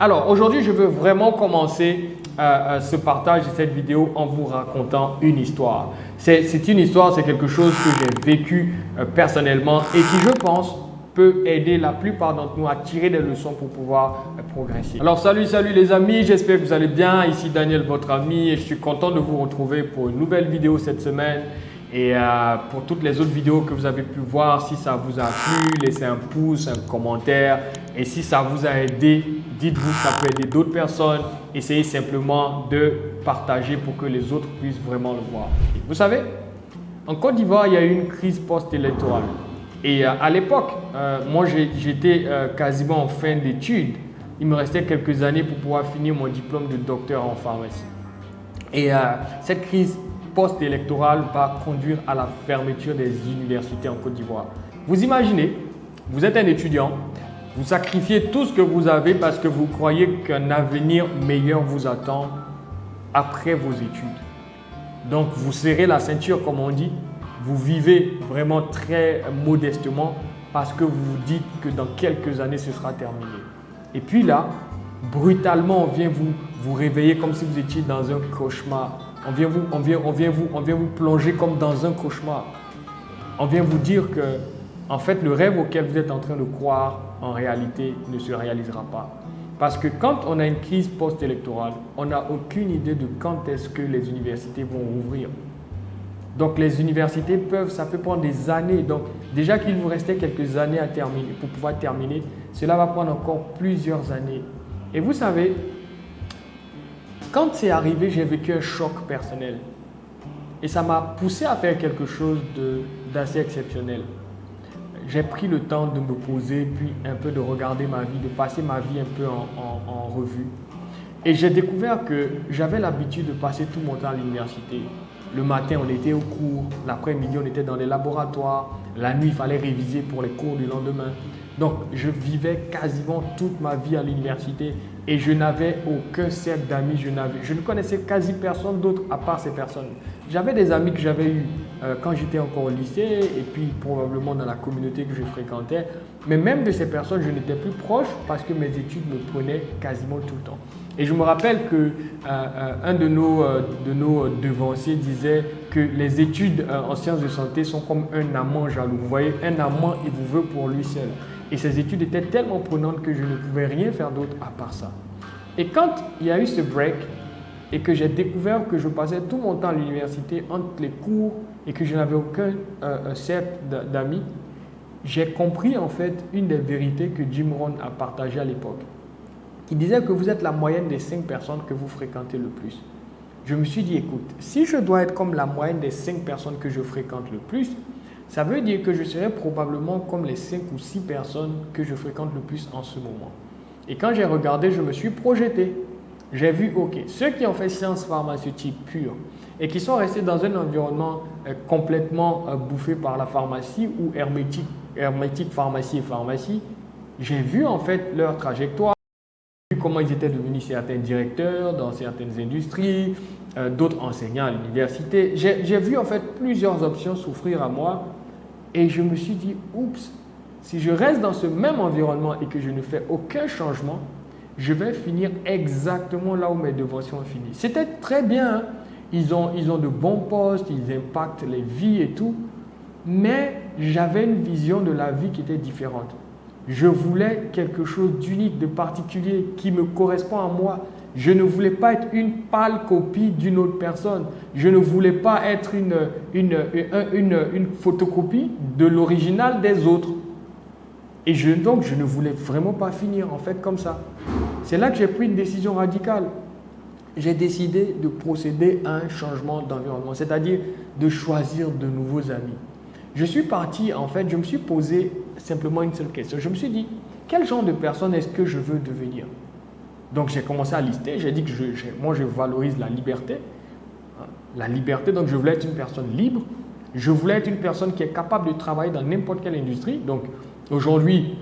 Alors aujourd'hui, je veux vraiment commencer ce partage de cette vidéo en vous racontant une histoire. C'est une histoire, c'est quelque chose que j'ai vécu personnellement et qui, je pense, peut aider la plupart d'entre nous à tirer des leçons pour pouvoir progresser. Alors salut les amis, j'espère que vous allez bien. Ici Daniel, votre ami, et je suis content de vous retrouver pour une nouvelle vidéo cette semaine. Et pour toutes les autres vidéos que vous avez pu voir, si ça vous a plu, laissez un pouce, un commentaire. Et si ça vous a aidé, dites-vous que ça peut aider d'autres personnes. Essayez simplement de partager pour que les autres puissent vraiment le voir. Vous savez, en Côte d'Ivoire, il y a eu une crise post-électorale. Et à l'époque, moi j'étais quasiment en fin d'études. Il me restait quelques années pour pouvoir finir mon diplôme de docteur en pharmacie. Et cette crise post-électorale va conduire à la fermeture des universités en Côte d'Ivoire. Vous imaginez, vous êtes un étudiant, vous sacrifiez tout ce que vous avez parce que vous croyez qu'un avenir meilleur vous attend après vos études. Donc vous serrez la ceinture comme on dit, vous vivez vraiment très modestement parce que vous vous dites que dans quelques années ce sera terminé. Et puis là, brutalement, on vient vous réveiller comme si vous étiez dans un cauchemar. On vient vous plonger comme dans un cauchemar. On vient vous dire que, en fait, le rêve auquel vous êtes en train de croire, en réalité, ne se réalisera pas. Parce que quand on a une crise post-électorale, on n'a aucune idée de quand est-ce que les universités vont rouvrir. Donc, les universités ça peut prendre des années. Donc, déjà qu'il vous restait quelques années à terminer, pour pouvoir terminer, cela va prendre encore plusieurs années. Et vous savez, quand c'est arrivé, j'ai vécu un choc personnel. Et ça m'a poussé à faire quelque chose d'assez exceptionnel. J'ai pris le temps de me poser, puis un peu de regarder ma vie, de passer ma vie un peu en revue. Et j'ai découvert que j'avais l'habitude de passer tout mon temps à l'université. Le matin, on était au cours. L'après-midi, on était dans les laboratoires. La nuit, il fallait réviser pour les cours du lendemain. Donc, je vivais quasiment toute ma vie à l'université et je n'avais aucun cercle d'amis. Je ne connaissais quasi personne d'autre à part ces personnes. J'avais des amis que j'avais eus quand j'étais encore au lycée et puis probablement dans la communauté que je fréquentais. Mais même de ces personnes, je n'étais plus proche parce que mes études me prenaient quasiment tout le temps. Et je me rappelle qu'un de nos devanciers disait que les études en sciences de santé sont comme un amant jaloux. Vous voyez, un amant, il vous veut pour lui seul. Et ces études étaient tellement prenantes que je ne pouvais rien faire d'autre à part ça. Et quand il y a eu ce break et que j'ai découvert que je passais tout mon temps à l'université entre les cours et que je n'avais aucun cercle d'amis, j'ai compris en fait une des vérités que Jim Rohn a partagées à l'époque. Il disait que vous êtes la moyenne des 5 personnes que vous fréquentez le plus. Je me suis dit, écoute, si je dois être comme la moyenne des 5 personnes que je fréquente le plus, ça veut dire que je serai probablement comme les 5 ou 6 personnes que je fréquente le plus en ce moment. Et quand j'ai regardé, je me suis projeté. J'ai vu, ok, ceux qui ont fait sciences pharmaceutiques pures et qui sont restés dans un environnement complètement bouffé par la pharmacie ou hermétique pharmacie et pharmacie, j'ai vu en fait leur trajectoire. Comment ils étaient devenus certains directeurs dans certaines industries, d'autres enseignants à l'université. J'ai vu en fait plusieurs options s'offrir à moi et je me suis dit, oups, si je reste dans ce même environnement et que je ne fais aucun changement, je vais finir exactement là où mes devanciers ont fini. C'était très bien, hein? Ils ont de bons postes, ils impactent les vies et tout, mais j'avais une vision de la vie qui était différente. Je voulais quelque chose d'unique, de particulier, qui me correspond à moi. Je ne voulais pas être une pâle copie d'une autre personne. Je ne voulais pas être une photocopie de l'original des autres. Et donc, je ne voulais vraiment pas finir en fait comme ça. C'est là que j'ai pris une décision radicale. J'ai décidé de procéder à un changement d'environnement, c'est-à-dire de choisir de nouveaux amis. Je suis parti, en fait, je me suis posé simplement une seule question. Je me suis dit, quel genre de personne est-ce que je veux devenir? Donc, j'ai commencé à lister. J'ai dit que moi, je valorise la liberté. La liberté, donc je voulais être une personne libre. Je voulais être une personne qui est capable de travailler dans n'importe quelle industrie. Donc, aujourd'hui,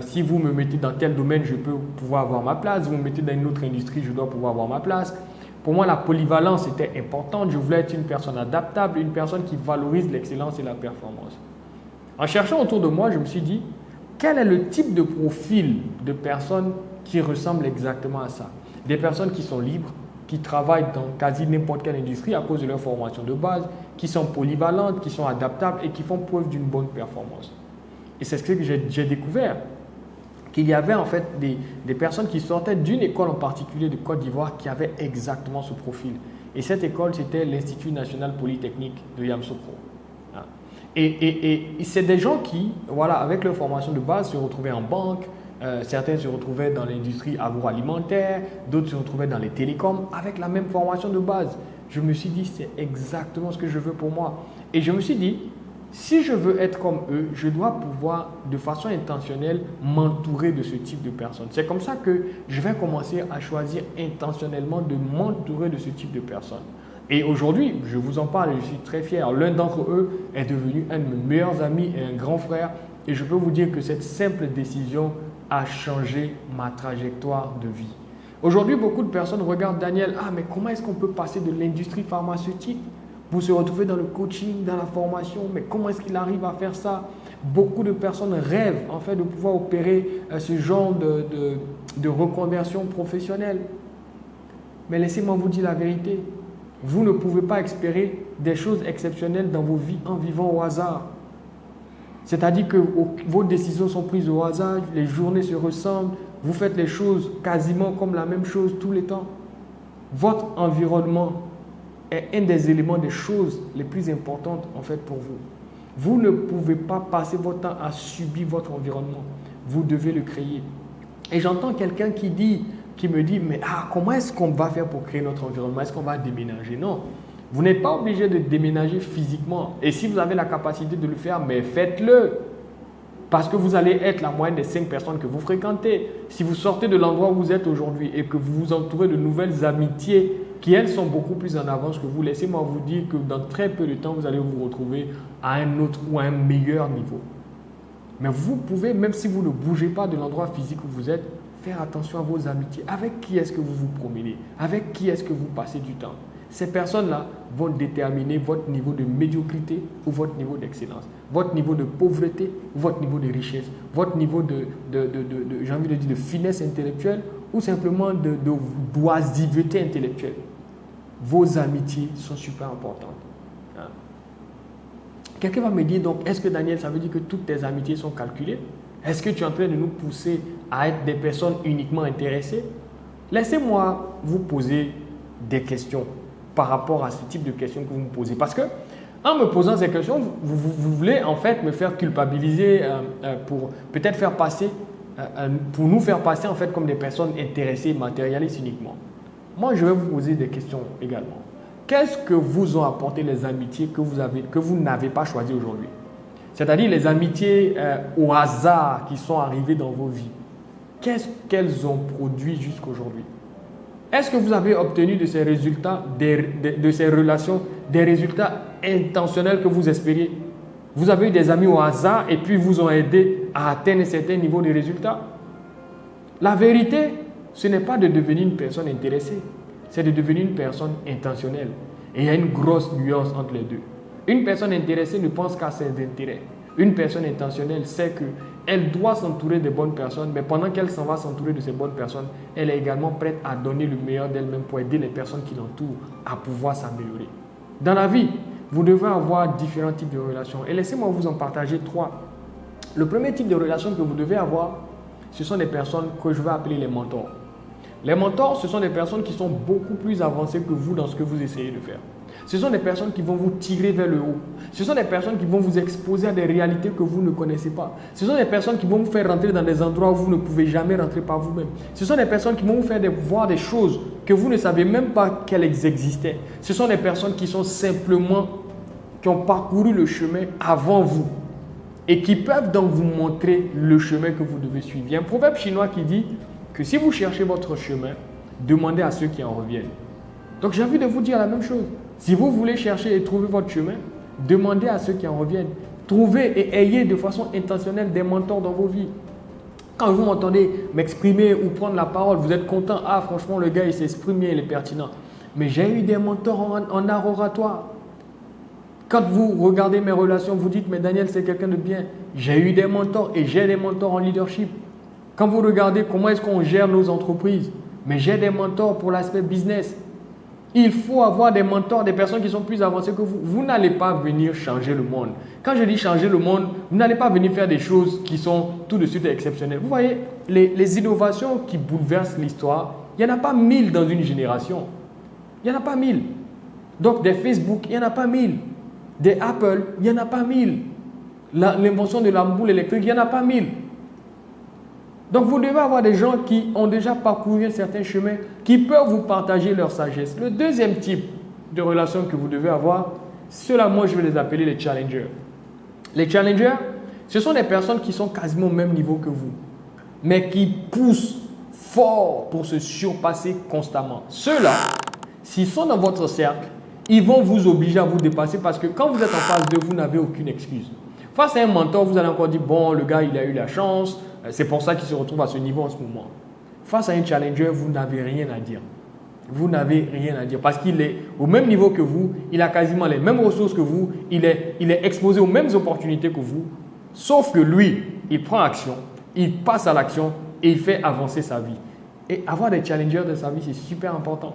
si vous me mettez dans tel domaine, je peux pouvoir avoir ma place. Vous me mettez dans une autre industrie, je dois pouvoir avoir ma place. Pour moi, la polyvalence était importante. Je voulais être une personne adaptable, une personne qui valorise l'excellence et la performance. En cherchant autour de moi, je me suis dit, quel est le type de profil de personne qui ressemblent exactement à ça. Des personnes qui sont libres, qui travaillent dans quasi n'importe quelle industrie à cause de leur formation de base, qui sont polyvalentes, qui sont adaptables et qui font preuve d'une bonne performance. Et c'est ce que j'ai découvert, qu'il y avait en fait des personnes qui sortaient d'une école en particulier de Côte d'Ivoire qui avaient exactement ce profil. Et cette école, c'était l'Institut national polytechnique de Yamoussoukro. Et c'est des gens qui, voilà, avec leur formation de base, se retrouvaient en banque, certains se retrouvaient dans l'industrie agroalimentaire, d'autres se retrouvaient dans les télécoms avec la même formation de base. Je me suis dit, c'est exactement ce que je veux pour moi. Et je me suis dit, si je veux être comme eux, je dois pouvoir, de façon intentionnelle, m'entourer de ce type de personnes. C'est comme ça que je vais commencer à choisir intentionnellement de m'entourer de ce type de personnes. Et aujourd'hui, je vous en parle et je suis très fier. L'un d'entre eux est devenu un de mes meilleurs amis et un grand frère. Et je peux vous dire que cette simple décision a changé ma trajectoire de vie. Aujourd'hui, beaucoup de personnes regardent Daniel, mais comment est-ce qu'on peut passer de l'industrie pharmaceutique pour se retrouver dans le coaching, dans la formation, mais comment est-ce qu'il arrive à faire ça? Beaucoup de personnes rêvent en fait de pouvoir opérer ce genre de reconversion professionnelle. Mais laissez-moi vous dire la vérité. Vous ne pouvez pas espérer des choses exceptionnelles dans vos vies en vivant au hasard. C'est-à-dire que vos décisions sont prises au hasard, les journées se ressemblent, vous faites les choses quasiment comme la même chose tous les temps. Votre environnement est un des éléments, des choses les plus importantes en fait pour vous. Vous ne pouvez pas passer votre temps à subir votre environnement. Vous devez le créer. Et j'entends quelqu'un qui me dit, mais comment est-ce qu'on va faire pour créer notre environnement? Est-ce qu'on va déménager? Non. Vous n'êtes pas obligé de déménager physiquement. Et si vous avez la capacité de le faire, mais faites-le. Parce que vous allez être la moyenne des 5 personnes que vous fréquentez. Si vous sortez de l'endroit où vous êtes aujourd'hui et que vous vous entourez de nouvelles amitiés qui, elles, sont beaucoup plus en avance que vous, laissez-moi vous dire que dans très peu de temps, vous allez vous retrouver à un autre ou à un meilleur niveau. Mais vous pouvez, même si vous ne bougez pas de l'endroit physique où vous êtes, faire attention à vos amitiés. Avec qui est-ce que vous vous promenez? Avec qui est-ce que vous passez du temps? Ces personnes-là vont déterminer votre niveau de médiocrité ou votre niveau d'excellence, votre niveau de pauvreté ou votre niveau de richesse, votre niveau j'ai envie de dire, de finesse intellectuelle ou simplement de d'oisiveté intellectuelle. Vos amitiés sont super importantes. Quelqu'un va me dire donc, est-ce que Daniel, ça veut dire que toutes tes amitiés sont calculées? Est-ce que tu es en train de nous pousser à être des personnes uniquement intéressées? Laissez-moi vous poser des questions par rapport à ce type de questions que vous me posez. Parce que en me posant ces questions, vous voulez en fait me faire culpabiliser pour peut-être faire passer, pour nous faire passer en fait comme des personnes intéressées, matérialistes uniquement. Moi, je vais vous poser des questions également. Qu'est-ce que vous ont apporté les amitiés que vous n'avez pas choisies aujourd'hui? C'est-à-dire les amitiés au hasard qui sont arrivées dans vos vies. Qu'est-ce qu'elles ont produit jusqu'aujourd'hui? Est-ce que vous avez obtenu de ces résultats, de ces relations, des résultats intentionnels que vous espériez? Vous avez eu des amis au hasard et puis vous ont aidé à atteindre un certain niveau de résultats? La vérité, ce n'est pas de devenir une personne intéressée, c'est de devenir une personne intentionnelle. Et il y a une grosse nuance entre les deux. Une personne intéressée ne pense qu'à ses intérêts. Une personne intentionnelle sait qu'elle doit s'entourer de bonnes personnes, mais pendant qu'elle s'en va s'entourer de ces bonnes personnes, elle est également prête à donner le meilleur d'elle-même pour aider les personnes qui l'entourent à pouvoir s'améliorer. Dans la vie, vous devez avoir différents types de relations. Et laissez-moi vous en partager 3. Le premier type de relation que vous devez avoir, ce sont des personnes que je vais appeler les mentors. Les mentors, ce sont des personnes qui sont beaucoup plus avancées que vous dans ce que vous essayez de faire. Ce sont des personnes qui vont vous tirer vers le haut. Ce sont des personnes qui vont vous exposer à des réalités que vous ne connaissez pas. Ce sont des personnes qui vont vous faire rentrer dans des endroits où vous ne pouvez jamais rentrer par vous-même. Ce sont des personnes qui vont vous faire voir des choses que vous ne savez même pas qu'elles existaient. Ce sont des personnes qui sont simplement, qui ont parcouru le chemin avant vous et qui peuvent donc vous montrer le chemin que vous devez suivre. Il y a un proverbe chinois qui dit que si vous cherchez votre chemin, demandez à ceux qui en reviennent. Donc j'ai envie de vous dire la même chose. Si vous voulez chercher et trouver votre chemin, demandez à ceux qui en reviennent. Trouvez et ayez de façon intentionnelle des mentors dans vos vies. Quand vous m'entendez m'exprimer ou prendre la parole, vous êtes content. Franchement, le gars, il s'exprime bien, il est pertinent. Mais j'ai eu des mentors en art oratoire. Quand vous regardez mes relations, vous dites, mais Daniel, c'est quelqu'un de bien. J'ai eu des mentors et j'ai des mentors en leadership. Quand vous regardez comment est-ce qu'on gère nos entreprises, mais j'ai des mentors pour l'aspect business. Il faut avoir des mentors, des personnes qui sont plus avancées que vous. Vous n'allez pas venir changer le monde. Quand je dis changer le monde, vous n'allez pas venir faire des choses qui sont tout de suite exceptionnelles. Vous voyez, les innovations qui bouleversent l'histoire, il n'y en a pas 1000 dans une génération. Il n'y en a pas 1000. Donc des Facebook, il n'y en a pas 1000. Des Apple, il n'y en a pas 1000. L'invention de l'ampoule électrique, il n'y en a pas 1000. Donc vous devez avoir des gens qui ont déjà parcouru un certain chemin, qui peuvent vous partager leur sagesse. Le deuxième type de relation que vous devez avoir, ceux-là, moi je vais les appeler les challengers. Les challengers, ce sont des personnes qui sont quasiment au même niveau que vous, mais qui poussent fort pour se surpasser constamment. Ceux-là, s'ils sont dans votre cercle, ils vont vous obliger à vous dépasser parce que quand vous êtes en face d'eux, vous n'avez aucune excuse. Face à un mentor, vous allez encore dire, bon, le gars, il a eu la chance, c'est pour ça qu'il se retrouve à ce niveau en ce moment. Face à un challenger, vous n'avez rien à dire. Vous n'avez rien à dire parce qu'il est au même niveau que vous, il a quasiment les mêmes ressources que vous, il est exposé aux mêmes opportunités que vous, sauf que lui, il prend action, il passe à l'action et il fait avancer sa vie. Et avoir des challengers de sa vie, c'est super important.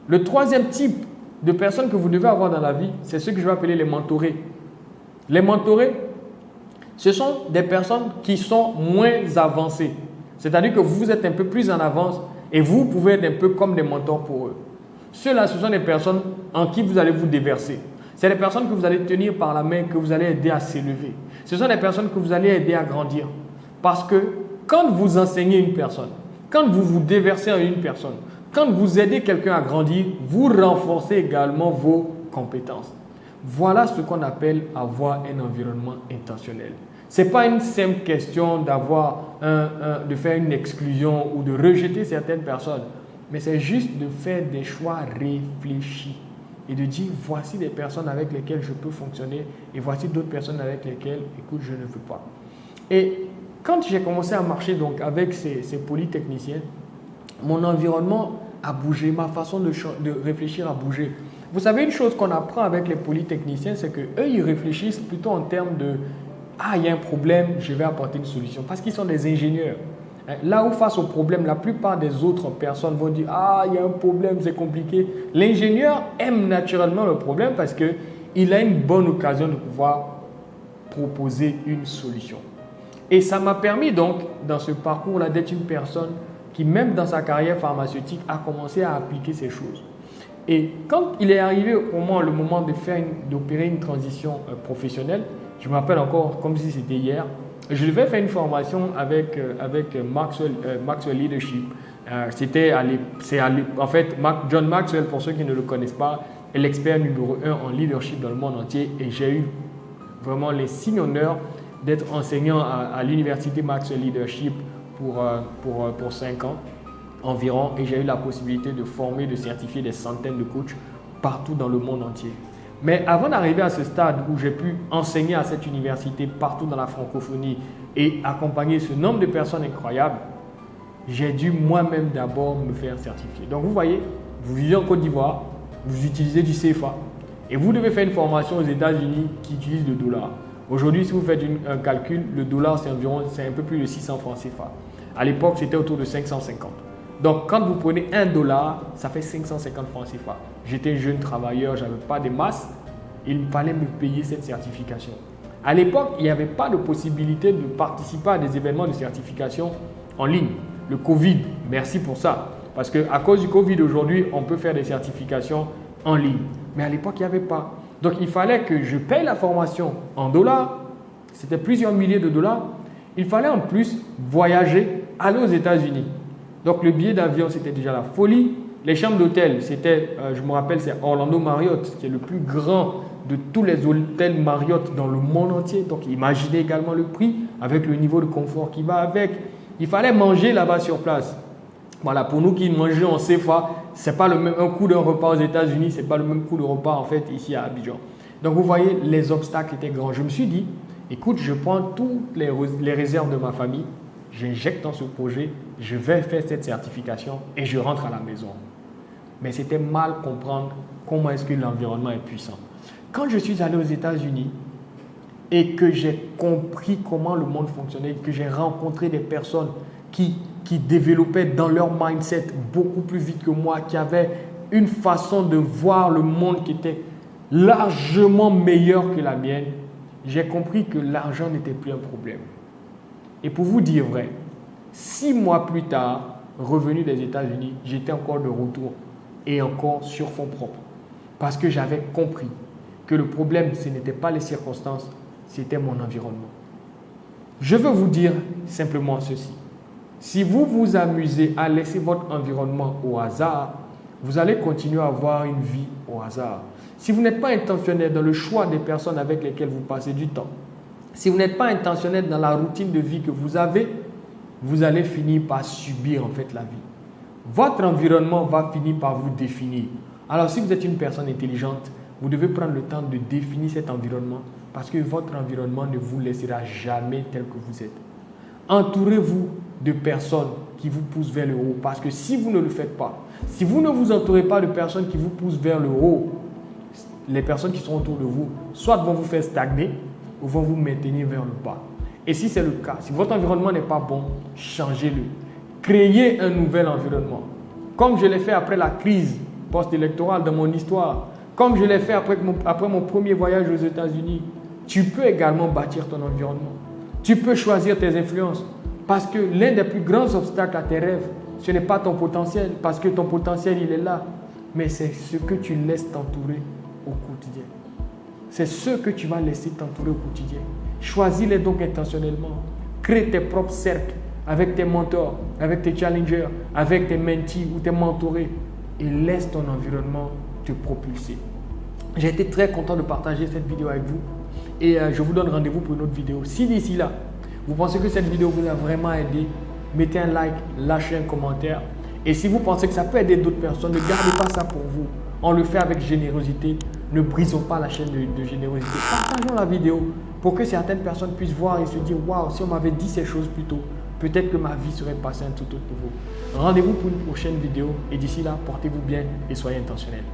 Le troisième type de personnes que vous devez avoir dans la vie, c'est ce que je vais appeler les mentorés. Les mentorés, ce sont des personnes qui sont moins avancées. C'est-à-dire que vous êtes un peu plus en avance et vous pouvez être un peu comme des mentors pour eux. Ceux-là, ce sont des personnes en qui vous allez vous déverser. C'est des personnes que vous allez tenir par la main, que vous allez aider à s'élever. Ce sont des personnes que vous allez aider à grandir. Parce que quand vous enseignez une personne, quand vous vous déversez en une personne, quand vous aidez quelqu'un à grandir, vous renforcez également vos compétences. Voilà ce qu'on appelle avoir un environnement intentionnel. Ce n'est pas une simple question de faire une exclusion ou de rejeter certaines personnes, mais c'est juste de faire des choix réfléchis et de dire voici des personnes avec lesquelles je peux fonctionner et voici d'autres personnes avec lesquelles, écoute, je ne veux pas. Et quand j'ai commencé à marcher donc avec ces polytechniciens, mon environnement a bougé, ma façon de réfléchir a bougé. Vous savez, une chose qu'on apprend avec les polytechniciens, c'est qu'eux, ils réfléchissent plutôt en termes de « Ah, il y a un problème, je vais apporter une solution ». Parce qu'ils sont des ingénieurs. Là où face au problème, la plupart des autres personnes vont dire « Ah, il y a un problème, c'est compliqué ». L'ingénieur aime naturellement le problème parce qu'il a une bonne occasion de pouvoir proposer une solution. Et ça m'a permis donc, dans ce parcours-là, d'être une personne qui, même dans sa carrière pharmaceutique, a commencé à appliquer ces choses. Et quand il est arrivé le moment d'opérer une transition professionnelle, je me rappelle encore comme si c'était hier, je devais faire une formation avec Maxwell Leadership. En fait, John Maxwell, pour ceux qui ne le connaissent pas, est l'expert numéro 1 en leadership dans le monde entier. Et j'ai eu vraiment les signes honneurs d'être enseignant à l'université Maxwell Leadership pour 5 ans environ, et j'ai eu la possibilité de former, de certifier des centaines de coachs partout dans le monde entier. Mais avant d'arriver à ce stade où j'ai pu enseigner à cette université partout dans la francophonie et accompagner ce nombre de personnes incroyables, j'ai dû moi-même d'abord me faire certifier. Donc vous voyez, vous vivez en Côte d'Ivoire, vous utilisez du CFA et vous devez faire une formation aux États-Unis qui utilise le dollar. Aujourd'hui, si vous faites un calcul, le dollar c'est un peu plus de 600 francs CFA. À l'époque, c'était autour de 550. Donc, quand vous prenez $1, ça fait 550 francs CFA. J'étais jeune travailleur, je n'avais pas de masse. Il fallait me payer cette certification. À l'époque, il n'y avait pas de possibilité de participer à des événements de certification en ligne. Le Covid, merci pour ça. Parce qu'à cause du Covid, aujourd'hui, on peut faire des certifications en ligne. Mais à l'époque, il n'y avait pas. Donc, il fallait que je paye la formation en dollars. C'était plusieurs milliers de dollars. Il fallait en plus voyager, aller aux États-Unis. Donc, le billet d'avion, c'était déjà la folie. Les chambres d'hôtel, c'était, je me rappelle, c'est Orlando Marriott, qui est le plus grand de tous les hôtels Marriott dans le monde entier. Donc, imaginez également le prix avec le niveau de confort qui va avec. Il fallait manger là-bas sur place. Voilà, pour nous qui mangeons en CFA, ce n'est pas le même coût d'un repas aux États-Unis, ce n'est pas le même coût de repas en fait ici à Abidjan. Donc, vous voyez, les obstacles étaient grands. Je me suis dit, écoute, je prends toutes les réserves de ma famille, j'injecte dans ce projet, je vais faire cette certification et je rentre à la maison. Mais c'était mal comprendre comment est-ce que l'environnement est puissant. Quand je suis allé aux États-Unis, et que j'ai compris comment le monde fonctionnait, que j'ai rencontré des personnes qui développaient dans leur mindset beaucoup plus vite que moi, qui avaient une façon de voir le monde qui était largement meilleure que la mienne, j'ai compris que l'argent n'était plus un problème. Et pour vous dire vrai, 6 mois plus tard, revenu des États-Unis, j'étais encore de retour et encore sur fonds propres. Parce que j'avais compris que le problème, ce n'était pas les circonstances, c'était mon environnement. Je veux vous dire simplement ceci. Si vous vous amusez à laisser votre environnement au hasard, vous allez continuer à avoir une vie au hasard. Si vous n'êtes pas intentionnel dans le choix des personnes avec lesquelles vous passez du temps, si vous n'êtes pas intentionnel dans la routine de vie que vous avez, vous allez finir par subir en fait la vie. Votre environnement va finir par vous définir. Alors si vous êtes une personne intelligente, vous devez prendre le temps de définir cet environnement parce que votre environnement ne vous laissera jamais tel que vous êtes. Entourez-vous de personnes qui vous poussent vers le haut parce que si vous ne le faites pas, si vous ne vous entourez pas de personnes qui vous poussent vers le haut, les personnes qui sont autour de vous, soit vont vous faire stagner ou vont vous maintenir vers le bas. Et si c'est le cas, si votre environnement n'est pas bon, changez-le. Créez un nouvel environnement. Comme je l'ai fait après la crise post-électorale dans mon histoire, comme je l'ai fait après mon premier voyage aux États-Unis, tu peux également bâtir ton environnement. Tu peux choisir tes influences. Parce que l'un des plus grands obstacles à tes rêves, ce n'est pas ton potentiel, parce que ton potentiel, il est là. Mais c'est ce que tu laisses t'entourer au quotidien. C'est ce que tu vas laisser t'entourer au quotidien. Choisis-les donc intentionnellement. Crée tes propres cercles avec tes mentors, avec tes challengers, avec tes mentees ou tes mentorés et laisse ton environnement te propulser. J'ai été très content de partager cette vidéo avec vous et je vous donne rendez-vous pour une autre vidéo. Si d'ici là, vous pensez que cette vidéo vous a vraiment aidé, mettez un like, lâchez un commentaire. Et si vous pensez que ça peut aider d'autres personnes, ne gardez pas ça pour vous. On le fait avec générosité. Ne brisons pas la chaîne de générosité. Partageons la vidéo pour que certaines personnes puissent voir et se dire « Waouh, si on m'avait dit ces choses plus tôt, peut-être que ma vie serait passée à un tout autre niveau. » Rendez-vous pour une prochaine vidéo et d'ici là, portez-vous bien et soyez intentionnels.